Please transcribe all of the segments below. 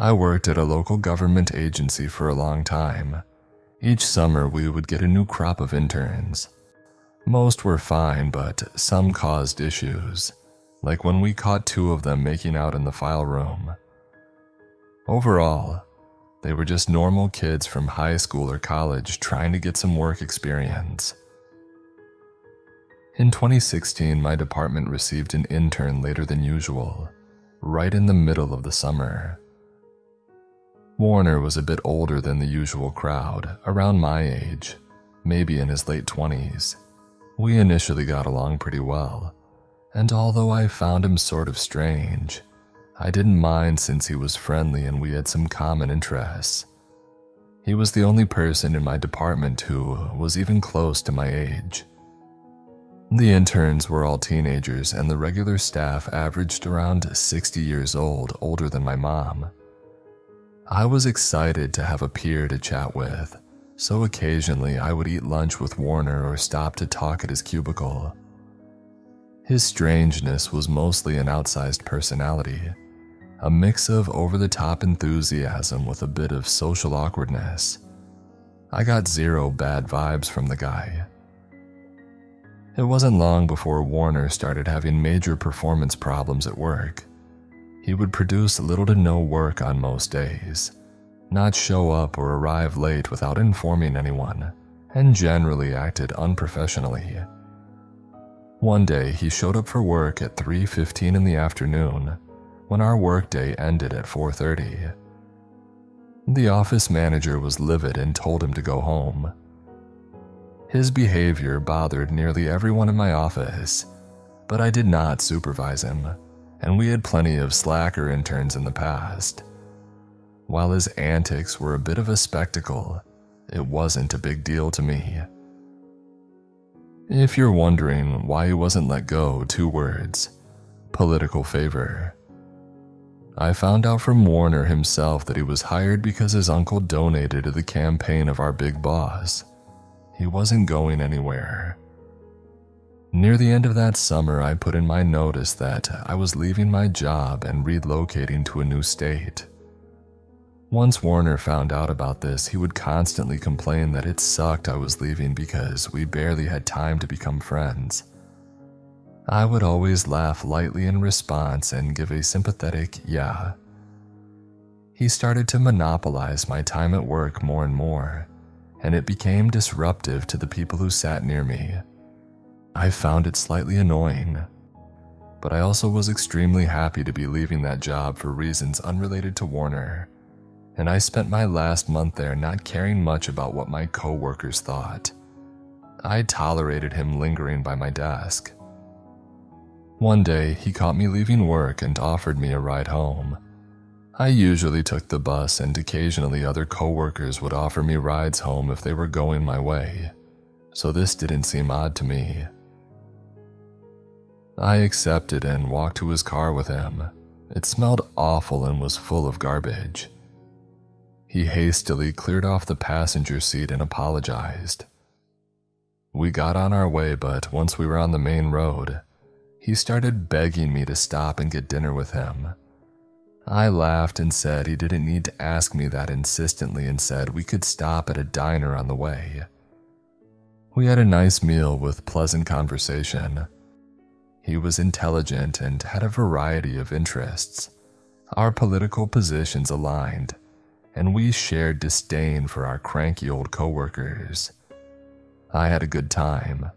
I worked at a local government agency for a long time. Each summer we would get a new crop of interns. Most were fine, but some caused issues, like when we caught 2 of them making out in the file room. Overall, they were just normal kids from high school or college trying to get some work experience. In 2016, my department received an intern later than usual, right in the middle of the summer. Warner was a bit older than the usual crowd, around my age, maybe in his late 20s. We initially got along pretty well, and although I found him sort of strange, I didn't mind since he was friendly and we had some common interests. He was the only person in my department who was even close to my age. The interns were all teenagers and the regular staff averaged around 60 years old, older than my mom. I was excited to have a peer to chat with, so occasionally I would eat lunch with Warner or stop to talk at his cubicle. His strangeness was mostly an outsized personality, a mix of over-the-top enthusiasm with a bit of social awkwardness. I got 0 bad vibes from the guy. It wasn't long before Warner started having major performance problems at work. He would produce little to no work on most days, not show up or arrive late without informing anyone, and generally acted unprofessionally. One day, he showed up for work at 3:15 in the afternoon, when our workday ended at 4:30. The office manager was livid and told him to go home. His behavior bothered nearly everyone in my office, but I did not supervise him, and we had plenty of slacker interns in the past. While his antics were a bit of a spectacle, it wasn't a big deal to me. If you're wondering why he wasn't let go, 2 words: political favor. I found out from Warner himself that he was hired because his uncle donated to the campaign of our big boss. He wasn't going anywhere. Near the end of that summer, I put in my notice that I was leaving my job and relocating to a new state. Once Warner found out about this, he would constantly complain that it sucked I was leaving because we barely had time to become friends. I would always laugh lightly in response and give a sympathetic yeah. He started to monopolize my time at work more and more, and it became disruptive to the people who sat near me. I found it slightly annoying, but I also was extremely happy to be leaving that job for reasons unrelated to Warner, and I spent my last month there not caring much about what my coworkers thought. I tolerated him lingering by my desk. One day, he caught me leaving work and offered me a ride home. I usually took the bus, and occasionally other coworkers would offer me rides home if they were going my way, so this didn't seem odd to me. I accepted and walked to his car with him. It smelled awful and was full of garbage. He hastily cleared off the passenger seat and apologized. We got on our way, but once we were on the main road, he started begging me to stop and get dinner with him. I laughed and said he didn't need to ask me that insistently and said we could stop at a diner on the way. We had a nice meal with pleasant conversation. He was intelligent and had a variety of interests. Our political positions aligned, and we shared disdain for our cranky old coworkers. I had a good time.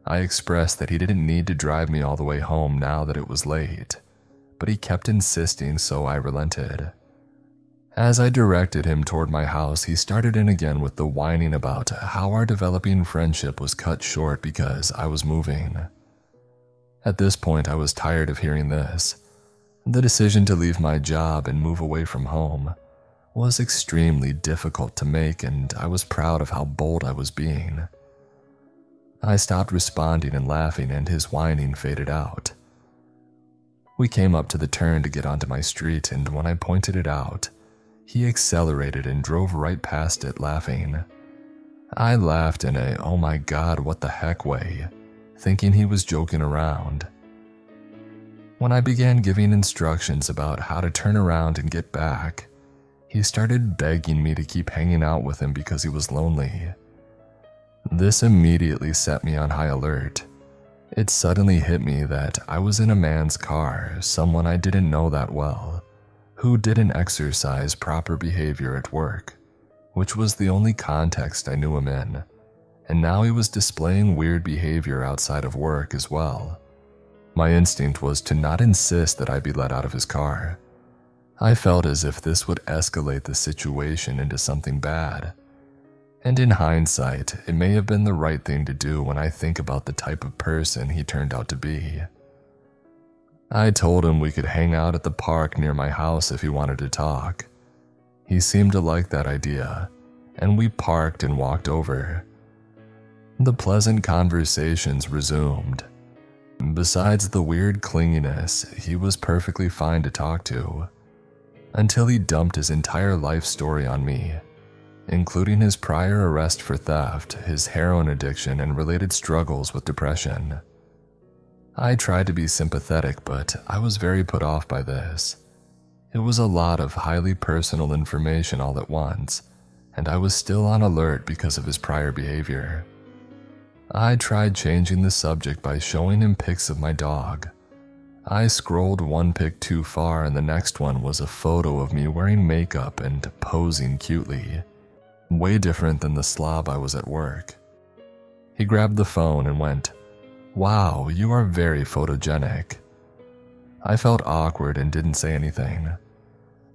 I expressed that he didn't need to drive me all the way home now that it was late, but he kept insisting, so I relented. As I directed him toward my house, he started in again with the whining about how our developing friendship was cut short because I was moving. At this point, I was tired of hearing this. The decision to leave my job and move away from home was extremely difficult to make, and I was proud of how bold I was being. I stopped responding and laughing, and his whining faded out. We came up to the turn to get onto my street, and when I pointed it out, he accelerated and drove right past it, laughing. I laughed in a "oh my god, what the heck" way, thinking he was joking around. When I began giving instructions about how to turn around and get back, He started begging me to keep hanging out with him because he was lonely. This immediately set me on high alert. It suddenly hit me that I was in a man's car, someone I didn't know that well, who didn't exercise proper behavior at work, which was the only context I knew him in, and now he was displaying weird behavior outside of work as well. My instinct was to not insist that I be let out of his car. I felt as if this would escalate the situation into something bad. And in hindsight, it may have been the right thing to do when I think about the type of person he turned out to be. I told him we could hang out at the park near my house if he wanted to talk. He seemed to like that idea, and we parked and walked over. The pleasant conversations resumed. Besides the weird clinginess, he was perfectly fine to talk to, until he dumped his entire life story on me, including his prior arrest for theft, his heroin addiction, and related struggles with depression. I tried to be sympathetic, but I was very put off by this. It was a lot of highly personal information all at once, and I was still on alert because of his prior behavior. I tried changing the subject by showing him pics of my dog. I scrolled one pic too far, and the next one was a photo of me wearing makeup and posing cutely. Way different than the slob I was at work. He grabbed the phone and went, "Wow, you are very photogenic." I felt awkward and didn't say anything.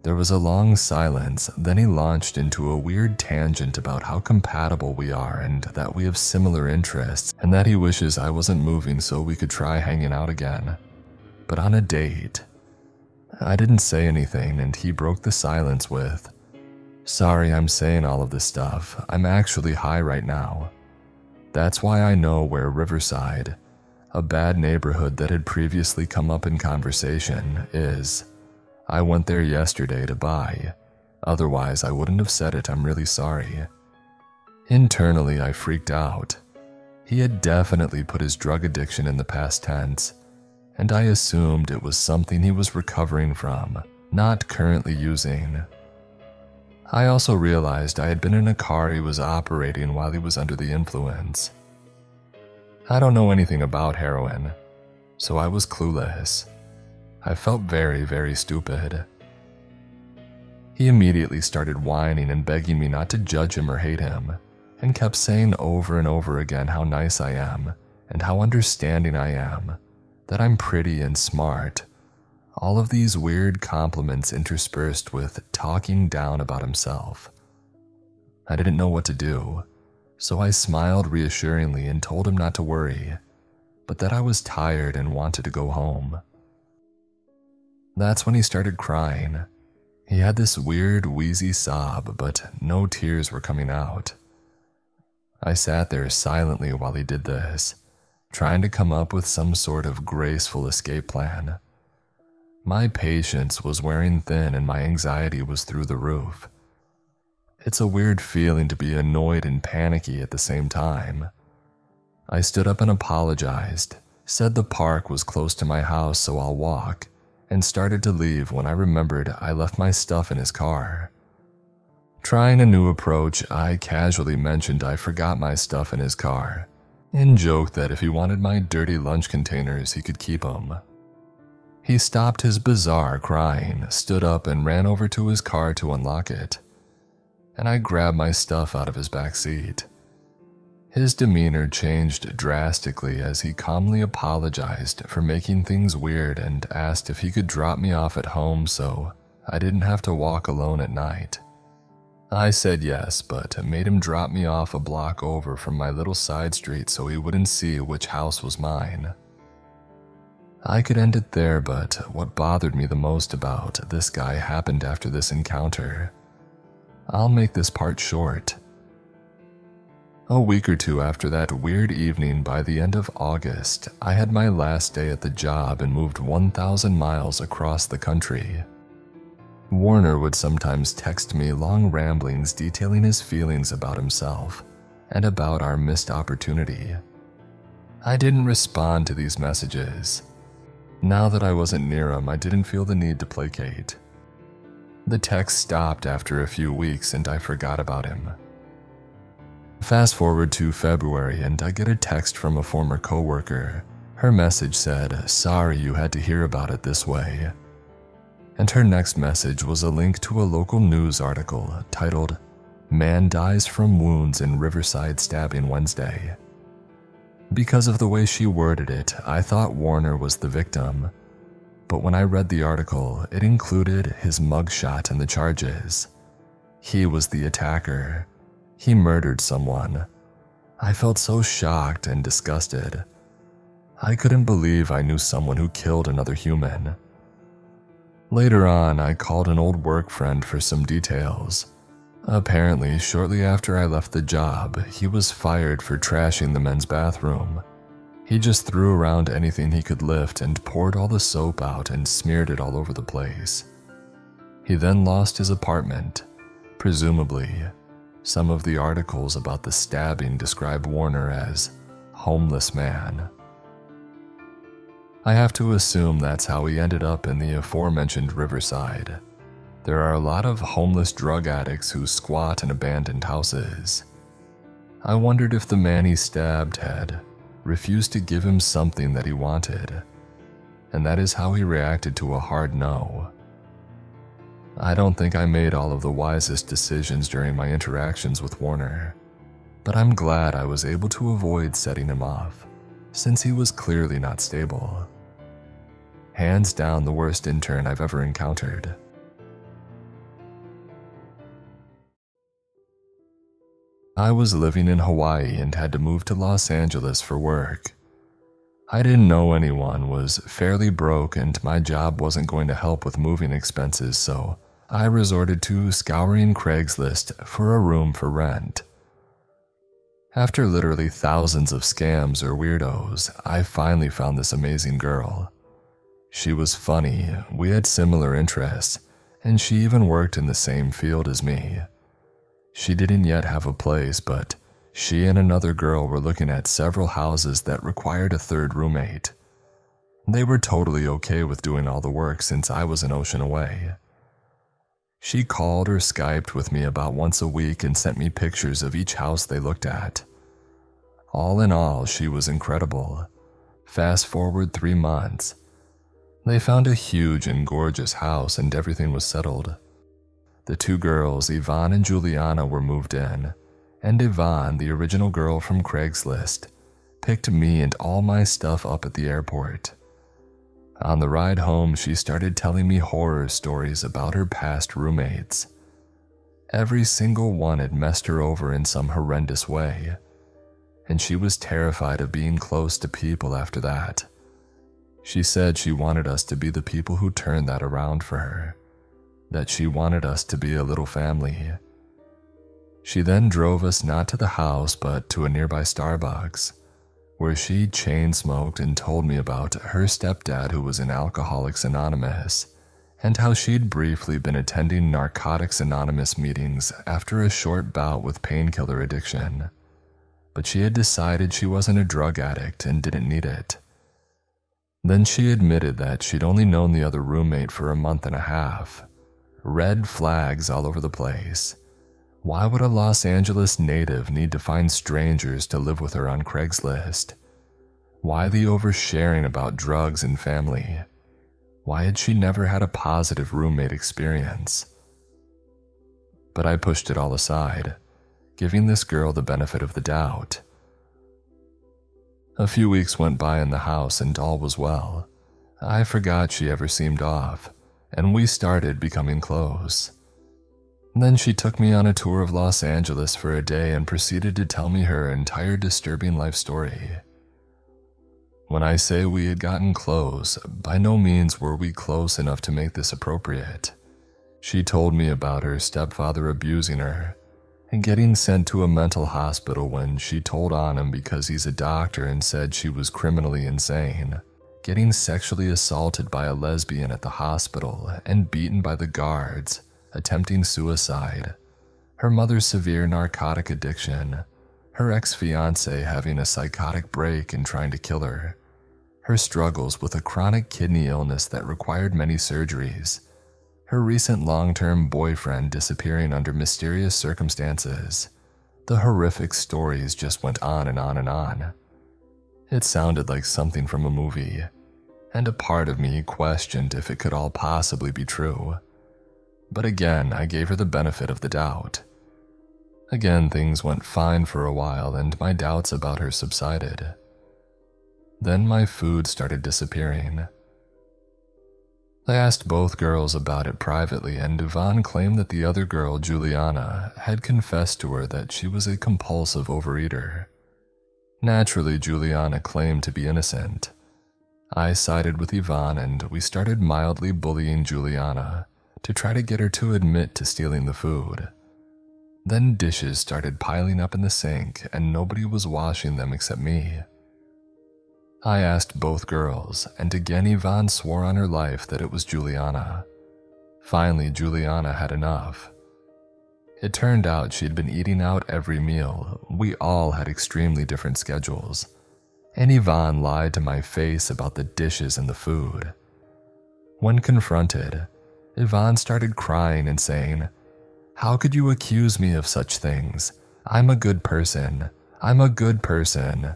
There was a long silence, then he launched into a weird tangent about how compatible we are and that we have similar interests and that he wishes I wasn't moving so we could try hanging out again. But on a date. I didn't say anything, and he broke the silence with, "Sorry I'm saying all of this stuff. I'm actually high right now. That's why I know where Riverside, a bad neighborhood that had previously come up in conversation, is. I went there yesterday to buy. Otherwise, I wouldn't have said it. I'm really sorry." Internally, I freaked out. He had definitely put his drug addiction in the past tense, and I assumed it was something he was recovering from, not currently using. I also realized I had been in a car he was operating while he was under the influence. I don't know anything about heroin, so I was clueless. I felt very, very stupid. He immediately started whining and begging me not to judge him or hate him, and kept saying over and over again how nice I am, and how understanding I am, that I'm pretty and smart. All of these weird compliments interspersed with talking down about himself. I didn't know what to do, so I smiled reassuringly and told him not to worry, but that I was tired and wanted to go home. That's when he started crying. He had this weird wheezy sob, but no tears were coming out. I sat there silently while he did this, trying to come up with some sort of graceful escape plan. My patience was wearing thin and my anxiety was through the roof. It's a weird feeling to be annoyed and panicky at the same time. I stood up and apologized, said the park was close to my house so I'll walk, and started to leave when I remembered I left my stuff in his car. Trying a new approach, I casually mentioned I forgot my stuff in his car, and joked that if he wanted my dirty lunch containers, he could keep them. He stopped his bizarre crying, stood up and ran over to his car to unlock it, and I grabbed my stuff out of his back seat. His demeanor changed drastically as he calmly apologized for making things weird and asked if he could drop me off at home so I didn't have to walk alone at night. I said yes, but made him drop me off a block over from my little side street so he wouldn't see which house was mine. I could end it there, but what bothered me the most about this guy happened after this encounter. I'll make this part short. A week or two after that weird evening, by the end of August, I had my last day at the job and moved 1,000 miles across the country. Warner would sometimes text me long ramblings detailing his feelings about himself and about our missed opportunity. I didn't respond to these messages. Now that I wasn't near him, I didn't feel the need to placate. The text stopped after a few weeks and I forgot about him. Fast forward to February and I get a text from a former coworker. Her message said, "Sorry you had to hear about it this way." And her next message was a link to a local news article titled, "Man Dies from Wounds in Riverside Stabbing Wednesday." Because of the way she worded it, I thought Warner was the victim. But when I read the article, it included his mugshot and the charges. He was the attacker. He murdered someone. I felt so shocked and disgusted. I couldn't believe I knew someone who killed another human. Later on, I called an old work friend for some details. Apparently, shortly after I left the job, he was fired for trashing the men's bathroom. He just threw around anything he could lift and poured all the soap out and smeared it all over the place. He then lost his apartment. Presumably, some of the articles about the stabbing describe Warner as homeless man. I have to assume that's how he ended up in the aforementioned Riverside. There are a lot of homeless drug addicts who squat in abandoned houses. I wondered if the man he stabbed had refused to give him something that he wanted, and that is how he reacted to a hard no. I don't think I made all of the wisest decisions during my interactions with Warner, but I'm glad I was able to avoid setting him off, since he was clearly not stable. Hands down the worst intern I've ever encountered. I was living in Hawaii and had to move to Los Angeles for work. I didn't know anyone, was fairly broke, and my job wasn't going to help with moving expenses, so I resorted to scouring Craigslist for a room for rent. After literally thousands of scams or weirdos, I finally found this amazing girl. She was funny, we had similar interests, and she even worked in the same field as me. She didn't yet have a place, but she and another girl were looking at several houses that required a third roommate. They were totally okay with doing all the work since I was an ocean away. She called or Skyped with me about once a week and sent me pictures of each house they looked at. All in all, she was incredible. Fast forward 3 months. They found a huge and gorgeous house and everything was settled. The 2 girls, Yvonne and Juliana, were moved in, and Yvonne, the original girl from Craigslist, picked me and all my stuff up at the airport. On the ride home, she started telling me horror stories about her past roommates. Every single one had messed her over in some horrendous way, and she was terrified of being close to people after that. She said she wanted us to be the people who turned that around for her, that she wanted us to be a little family. She then drove us not to the house but to a nearby Starbucks, where she chain smoked and told me about her stepdad who was in Alcoholics Anonymous, and how she'd briefly been attending Narcotics Anonymous meetings after a short bout with painkiller addiction, but she had decided she wasn't a drug addict and didn't need it. Then she admitted that she'd only known the other roommate for a month and a half. Red flags all over the place. Why would a Los Angeles native need to find strangers to live with her on Craigslist? Why the oversharing about drugs and family? Why had she never had a positive roommate experience? But I pushed it all aside, giving this girl the benefit of the doubt. A few weeks went by in the house and all was well. I forgot she ever seemed off, and we started becoming close. Then she took me on a tour of Los Angeles for a day and proceeded to tell me her entire disturbing life story. When I say we had gotten close, by no means were we close enough to make this appropriate. She told me about her stepfather abusing her and getting sent to a mental hospital when she told on him because he's a doctor and said she was criminally insane, getting sexually assaulted by a lesbian at the hospital and beaten by the guards, attempting suicide, her mother's severe narcotic addiction, her ex-fiancé having a psychotic break and trying to kill her, her struggles with a chronic kidney illness that required many surgeries, her recent long-term boyfriend disappearing under mysterious circumstances. The horrific stories just went on and on and on. It sounded like something from a movie, and a part of me questioned if it could all possibly be true. But again, I gave her the benefit of the doubt. Again, things went fine for a while and my doubts about her subsided. Then my food started disappearing. I asked both girls about it privately, and Yvonne claimed that the other girl, Juliana, had confessed to her that she was a compulsive overeater. Naturally, Juliana claimed to be innocent. I sided with Yvonne and we started mildly bullying Juliana to try to get her to admit to stealing the food. Then dishes started piling up in the sink and nobody was washing them except me. I asked both girls, and again Yvonne swore on her life that it was Juliana. Finally, Juliana had enough. It turned out she'd been eating out every meal. We all had extremely different schedules, and Yvonne lied to my face about the dishes and the food. When confronted, Yvonne started crying and saying, "How could you accuse me of such things? I'm a good person. I'm a good person."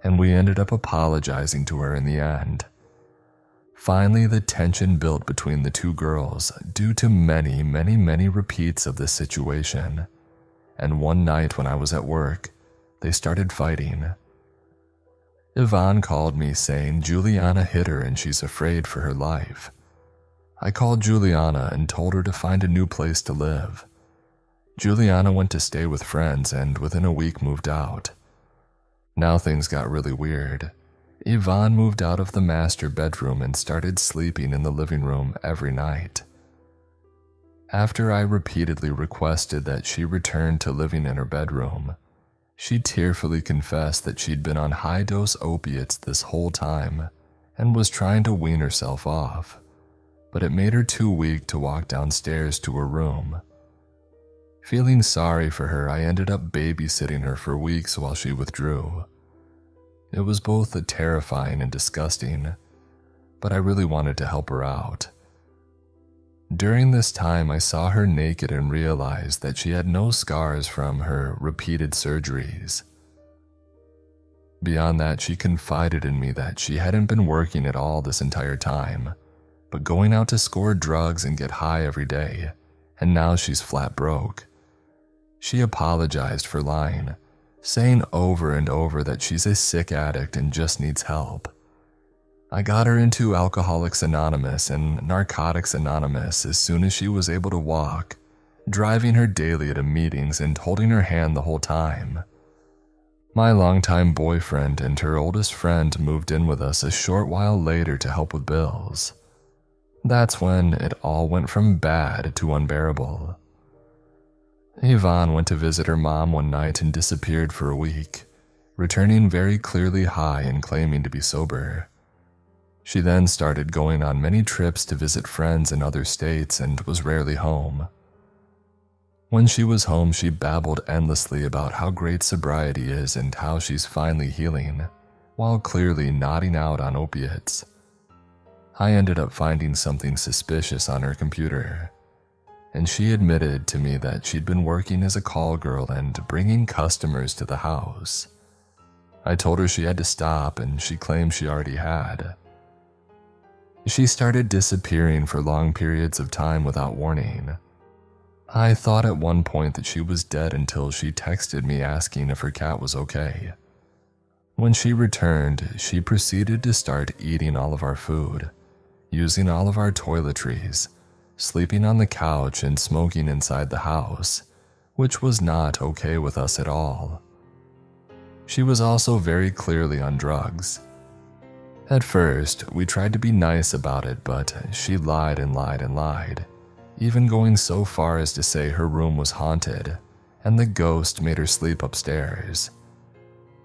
And we ended up apologizing to her in the end. Finally, the tension built between the two girls due to many repeats of this situation. And one night when I was at work, they started fighting. Yvonne called me saying Juliana hit her and she's afraid for her life. I called Juliana and told her to find a new place to live. Juliana went to stay with friends and within a week moved out. Now things got really weird. Yvonne moved out of the master bedroom and started sleeping in the living room every night. After I repeatedly requested that she return to living in her bedroom, she tearfully confessed that she'd been on high-dose opiates this whole time and was trying to wean herself off, but it made her too weak to walk downstairs to her room. Feeling sorry for her, I ended up babysitting her for weeks while she withdrew. It was both terrifying and disgusting, but I really wanted to help her out. During this time, I saw her naked and realized that she had no scars from her repeated surgeries. Beyond that, she confided in me that she hadn't been working at all this entire time, but going out to score drugs and get high every day, and now she's flat broke. She apologized for lying, saying over and over that she's a sick addict and just needs help. I got her into Alcoholics Anonymous and Narcotics Anonymous as soon as she was able to walk, driving her daily to meetings and holding her hand the whole time. My longtime boyfriend and her oldest friend moved in with us a short while later to help with bills. That's when it all went from bad to unbearable. Yvonne went to visit her mom one night and disappeared for a week, returning very clearly high and claiming to be sober. She then started going on many trips to visit friends in other states and was rarely home. When she was home, she babbled endlessly about how great sobriety is and how she's finally healing, while clearly nodding out on opiates. I ended up finding something suspicious on her computer, and she admitted to me that she'd been working as a call girl and bringing customers to the house. I told her she had to stop, and she claimed she already had. She started disappearing for long periods of time without warning. I thought at one point that she was dead until she texted me asking if her cat was okay. When she returned, she proceeded to start eating all of our food, using all of our toiletries, sleeping on the couch and smoking inside the house, which was not okay with us at all. She was also very clearly on drugs. At first, we tried to be nice about it, but she lied and lied and lied, even going so far as to say her room was haunted and the ghost made her sleep upstairs.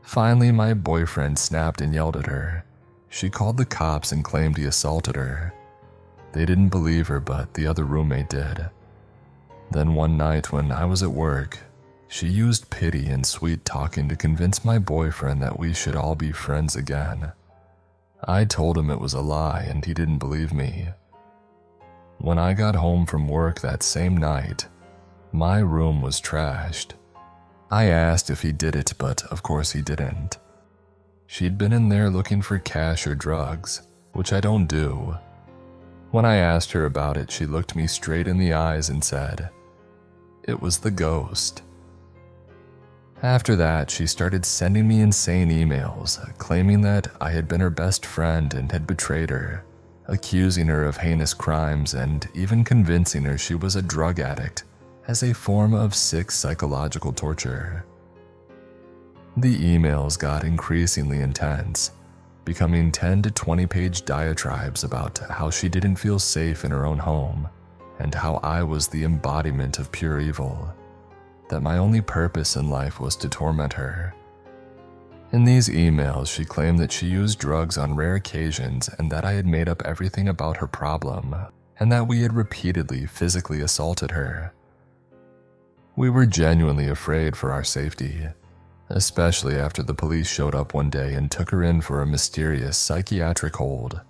Finally, my boyfriend snapped and yelled at her. She called the cops and claimed he assaulted her. They didn't believe her, but the other roommate did. Then one night when I was at work, she used pity and sweet talking to convince my boyfriend that we should all be friends again. I told him it was a lie and he didn't believe me. When I got home from work that same night, my room was trashed. I asked if he did it, but of course he didn't. She'd been in there looking for cash or drugs, which I don't do. When I asked her about it, she looked me straight in the eyes and said, "It was the ghost." After that, she started sending me insane emails, claiming that I had been her best friend and had betrayed her, accusing her of heinous crimes and even convincing her she was a drug addict as a form of sick psychological torture. The emails got increasingly intense, becoming 10 to 20-page diatribes about how she didn't feel safe in her own home and how I was the embodiment of pure evil, that my only purpose in life was to torment her. In these emails, she claimed that she used drugs on rare occasions and that I had made up everything about her problem and that we had repeatedly physically assaulted her. We were genuinely afraid for our safety, especially after the police showed up one day and took her in for a mysterious psychiatric hold.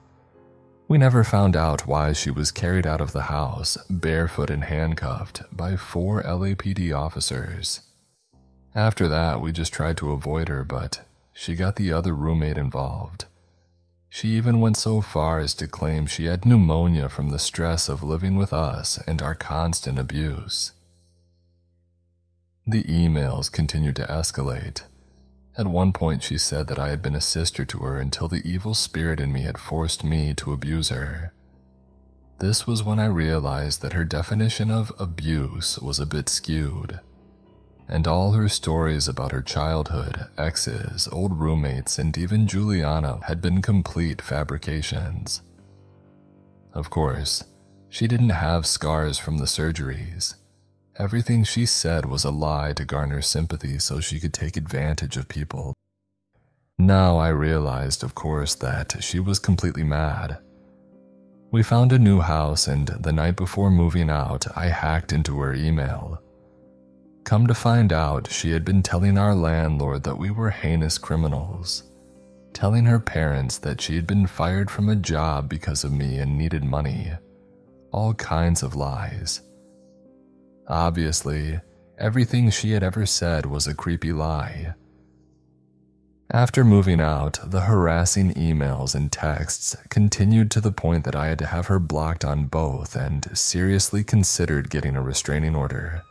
We never found out why she was carried out of the house, barefoot and handcuffed, by 4 LAPD officers. After that, we just tried to avoid her, but she got the other roommate involved. She even went so far as to claim she had pneumonia from the stress of living with us and our constant abuse. The emails continued to escalate. At one point, she said that I had been a sister to her until the evil spirit in me had forced me to abuse her. This was when I realized that her definition of abuse was a bit skewed, and all her stories about her childhood, exes, old roommates, and even Juliana had been complete fabrications. Of course, she didn't have scars from the surgeries. Everything she said was a lie to garner sympathy so she could take advantage of people. Now I realized, of course, that she was completely mad. We found a new house, and the night before moving out, I hacked into her email. Come to find out, she had been telling our landlord that we were heinous criminals, telling her parents that she had been fired from a job because of me and needed money. All kinds of lies. Obviously, everything she had ever said was a creepy lie. After moving out, the harassing emails and texts continued to the point that I had to have her blocked on both and seriously considered getting a restraining order.